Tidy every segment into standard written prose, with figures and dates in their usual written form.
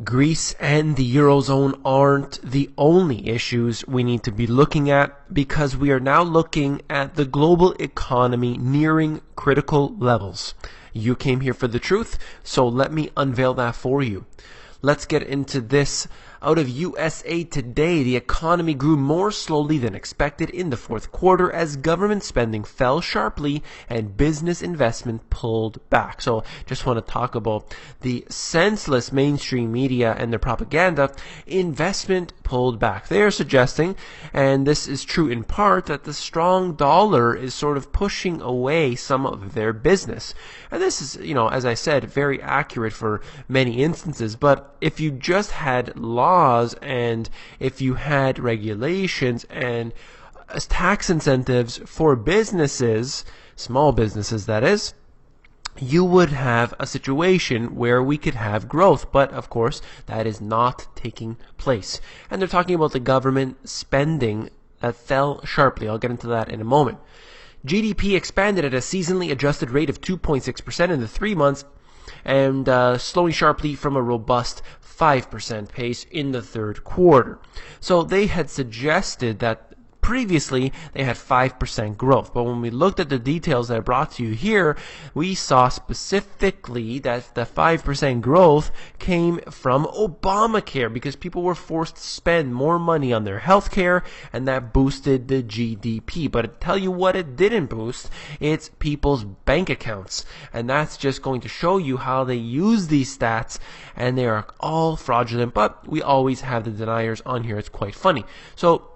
Greece and the Eurozone aren't the only issues we need to be looking at, because we are now looking at the global economy nearing critical levels. You came here for the truth, so let me unveil that for you. Let's get into this. Out of USA Today, the economy grew more slowly than expected in the fourth quarter as government spending fell sharply and business investment pulled back. So just want to talk about the senseless mainstream media and their propaganda. Investment pulled back. They are suggesting, and this is true in part, that the strong dollar is sort of pushing away some of their business. And this is, as I said, very accurate for many instances. But if you just had laws and if you had regulations and tax incentives for businesses, small businesses that is, you would have a situation where we could have growth. But of course, that is not taking place. And they're talking about the government spending that fell sharply. I'll get into that in a moment. GDP expanded at a seasonally adjusted rate of 2.6% in the 3 months, and slowing sharply from a robust 5% pace in the third quarter. So they had suggested that previously they had 5% growth, but when we looked at the details that I brought to you here, we saw specifically that the 5% growth came from Obamacare, because people were forced to spend more money on their health care, and that boosted the GDP. But I tell you what it didn't boost, it's people's bank accounts, and that's just going to show you how they use these stats, and they are all fraudulent. But we always have the deniers on here. It's quite funny. So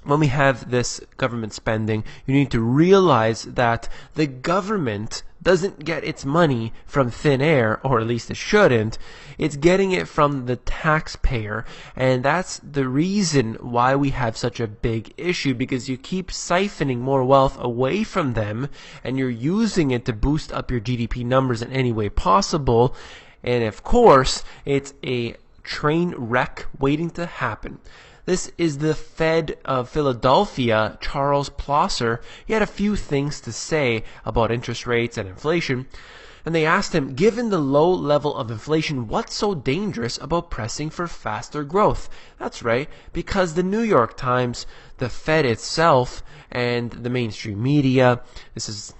when we have this government spending, you need to realize that the government doesn't get its money from thin air, or at least it shouldn't. It's getting it from the taxpayer, and that's the reason why we have such a big issue, because you keep siphoning more wealth away from them, and you're using it to boost up your GDP numbers in any way possible. And of course, it's a train wreck waiting to happen. This is the Fed of Philadelphia, Charles Plosser. He had a few things to say about interest rates and inflation. And they asked him, given the low level of inflation, what's so dangerous about pressing for faster growth? That's right, because the New York Times, the Fed itself, and the mainstream media,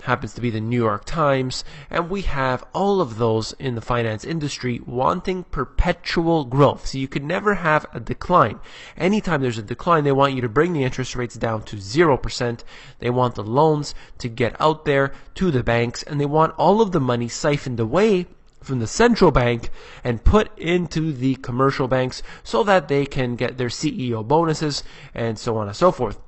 happens to be the New York Times, and we have all of those in the finance industry wanting perpetual growth. So you could never have a decline. Anytime there's a decline, they want you to bring the interest rates down to 0%. They want the loans to get out there to the banks, and they want all of the money siphoned away from the central bank and put into the commercial banks so that they can get their CEO bonuses and so on and so forth.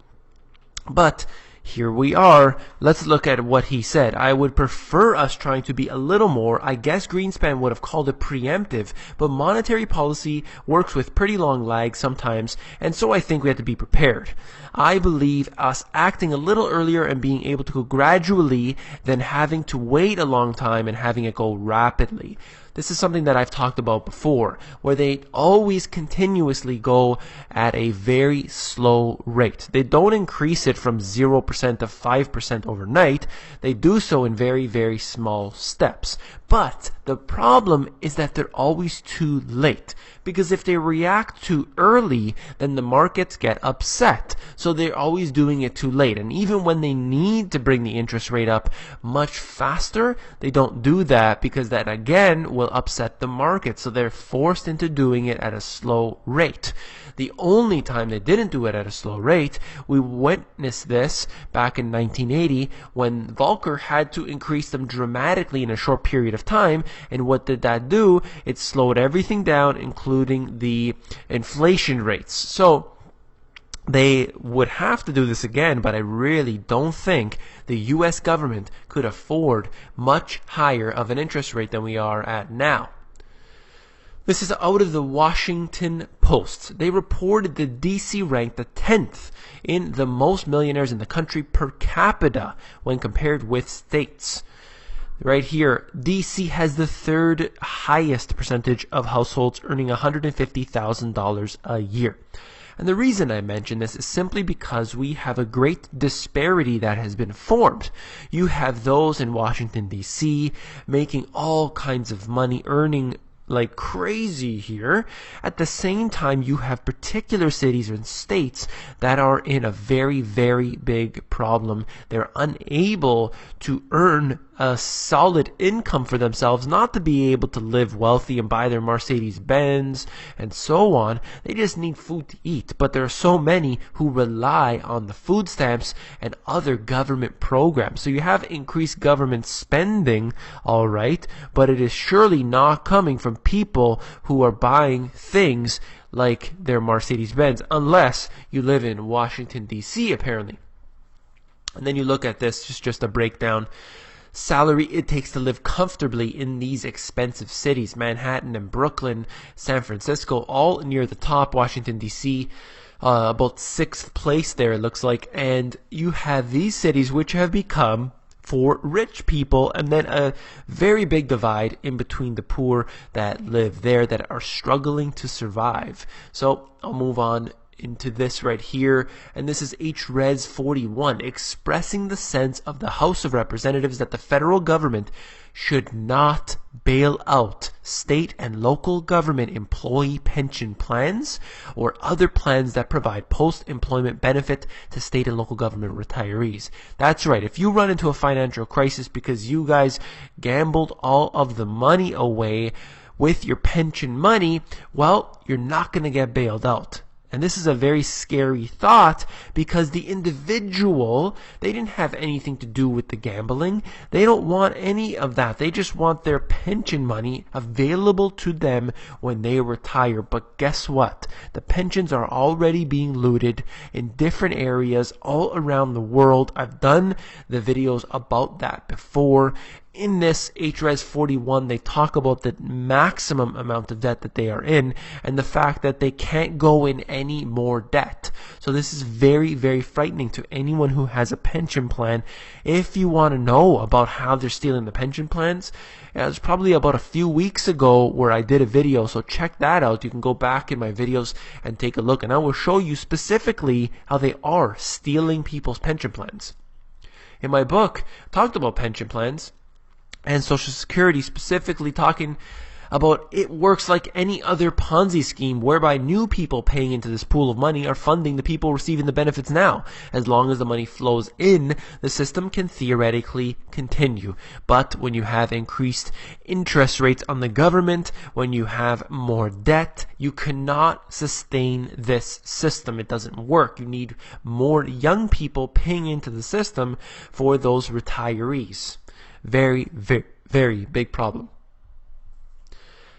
But here we are. Let's look at what he said. I would prefer us trying to be a little more, I guess Greenspan would have called it preemptive, but monetary policy works with pretty long lag sometimes, and so I think we have to be prepared. I believe us acting a little earlier and being able to go gradually than having to wait a long time and having it go rapidly. This is something that I've talked about before, where they always continuously go at a very slow rate. They don't increase it from 0% to 5% overnight. They do so in very, very small steps. But the problem is that they're always too late, because if they react too early, then the markets get upset. So they're always doing it too late. And even when they need to bring the interest rate up much faster, they don't do that, because that again will upset the market. So they're forced into doing it at a slow rate. The only time they didn't do it at a slow rate, we witnessed this back in 1980 when Volcker had to increase them dramatically in a short period of time. And what did that do? It slowed everything down, including the inflation rates. So they would have to do this again, but I really don't think the U.S. government could afford much higher of an interest rate than we are at now. This is out of the Washington Post. They reported that D.C. ranked the 10th in the most millionaires in the country per capita when compared with states. Right here, D.C. has the third highest percentage of households earning $150,000 a year. And the reason I mention this is simply because we have a great disparity that has been formed. You have those in Washington, D.C. making all kinds of money, earning like crazy here. At the same time, you have particular cities and states that are in a very, very big problem. They're unable to earn a solid income for themselves, not to be able to live wealthy and buy their Mercedes-Benz and so on. They just need food to eat. But there are so many who rely on the food stamps and other government programs. So you have increased government spending, all right, but it is surely not coming from people who are buying things like their Mercedes-Benz, unless you live in Washington, D.C., apparently. And then you look at this, just a breakdown. Salary it takes to live comfortably in these expensive cities, Manhattan and Brooklyn, San Francisco, all near the top, Washington, D.C., about 6th place there, it looks like. And you have these cities which have become for rich people, and then a very big divide in between the poor that live there that are struggling to survive. So I'll move on into this right here, and this is HRES 41, expressing the sense of the House of Representatives that the federal government should not bail out state and local government employee pension plans or other plans that provide post-employment benefit to state and local government retirees. That's right. If you run into a financial crisis because you guys gambled all of the money away with your pension money, well, you're not going to get bailed out. And this is a very scary thought because the individual, they didn't have anything to do with the gambling. They don't want any of that. They just want their pension money available to them when they retire. But guess what? The pensions are already being looted in different areas all around the world. I've done the videos about that before. In this HRES 41, they talk about the maximum amount of debt that they are in and the fact that they can't go in any more debt. So this is very, very frightening to anyone who has a pension plan. If you want to know about how they're stealing the pension plans, it was probably about a few weeks ago where I did a video, so check that out. You can go back in my videos and take a look, and I will show you specifically how they are stealing people's pension plans. In my book, I talked about pension plans and Social Security, specifically talking about it works like any other Ponzi scheme whereby new people paying into this pool of money are funding the people receiving the benefits now. As long as the money flows in, the system can theoretically continue. But when you have increased interest rates on the government, when you have more debt, you cannot sustain this system. It doesn't work. You need more young people paying into the system for those retirees. Very, very, very big problem.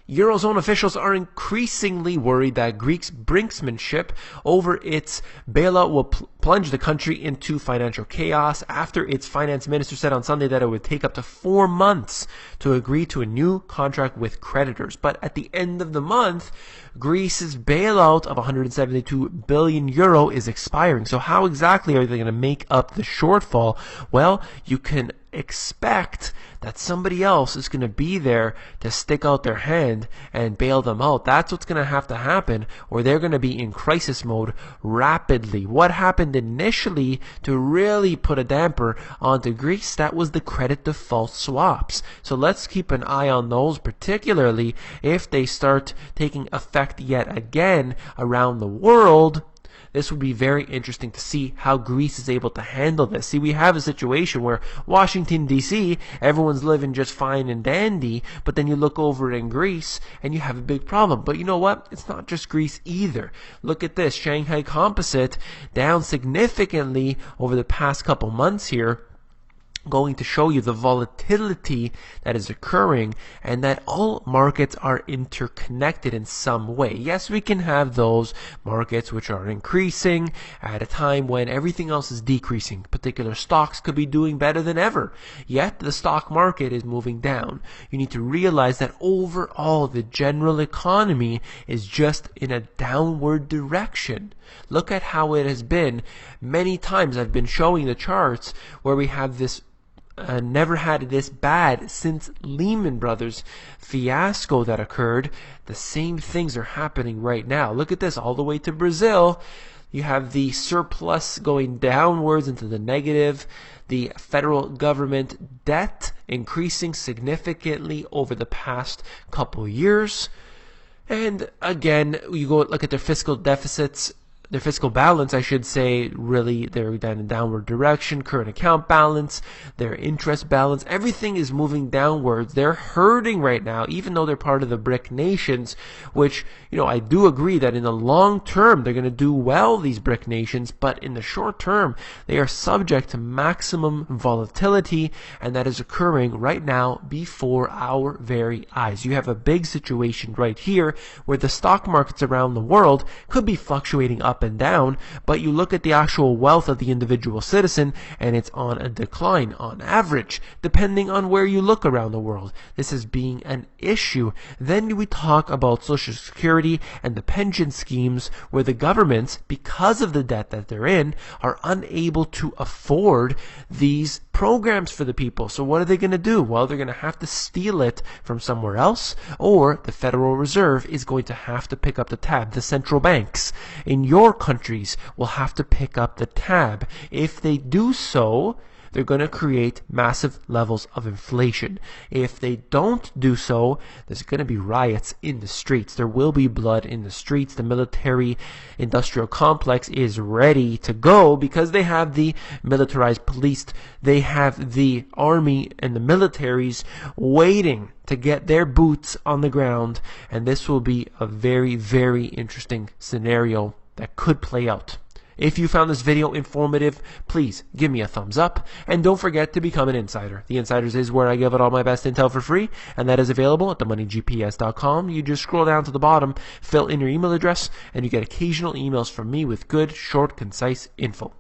Eurozone officials are increasingly worried that Greece's brinksmanship over its bailout will plunge the country into financial chaos after its finance minister said on Sunday that it would take up to 4 months to agree to a new contract with creditors. But at the end of the month, Greece's bailout of 172 billion euro is expiring. So how exactly are they going to make up the shortfall? Well, you can expect that somebody else is going to be there to stick out their hand and bail them out. That's what's going to have to happen, or they're going to be in crisis mode rapidly. What happened initially to really put a damper onto Greece, that was the credit default swaps. So let's keep an eye on those, particularly if they start taking effect yet again around the world. This would be very interesting to see how Greece is able to handle this. See, we have a situation where Washington, D.C., everyone's living just fine and dandy, but then you look over in Greece and you have a big problem. But you know what? It's not just Greece either. Look at this. Shanghai Composite down significantly over the past couple months here. Going to show you the volatility that is occurring and that all markets are interconnected in some way. Yes, we can have those markets which are increasing at a time when everything else is decreasing. Particular stocks could be doing better than ever, yet the stock market is moving down. You need to realize that overall the general economy is just in a downward direction. Look at how it has been. Many times I've been showing the charts where we have this never had this bad since Lehman Brothers fiasco that occurred. The same things are happening right now. Look at this, all the way to Brazil. You have the surplus going downwards into the negative, the federal government debt increasing significantly over the past couple years. And again, you go look at their fiscal deficits, their fiscal balance, I should say, really they're in a downward direction. Current account balance, their interest balance, everything is moving downwards. They're hurting right now, even though they're part of the BRIC nations, which, I do agree that in the long term, they're going to do well, these BRIC nations, but in the short term, they are subject to maximum volatility, and that is occurring right now before our very eyes. You have a big situation right here where the stock markets around the world could be fluctuating up and down, but you look at the actual wealth of the individual citizen and it's on a decline on average, depending on where you look around the world. This is being an issue. Then we talk about Social Security and the pension schemes where the governments, because of the debt that they're in, are unable to afford these programs for the people. So what are they going to do? Well, they're going to have to steal it from somewhere else, or the Federal Reserve is going to have to pick up the tab. The central banks in your countries will have to pick up the tab. If they do so, they're going to create massive levels of inflation. If they don't do so, there's going to be riots in the streets. There will be blood in the streets. The military-industrial complex is ready to go because they have the militarized police. They have the army and the militaries waiting to get their boots on the ground. And this will be a very, very interesting scenario that could play out. If you found this video informative, please give me a thumbs up, and don't forget to become an insider. The Insiders is where I give out all my best intel for free, and that is available at themoneygps.com. You just scroll down to the bottom, fill in your email address, and you get occasional emails from me with good, short, concise info.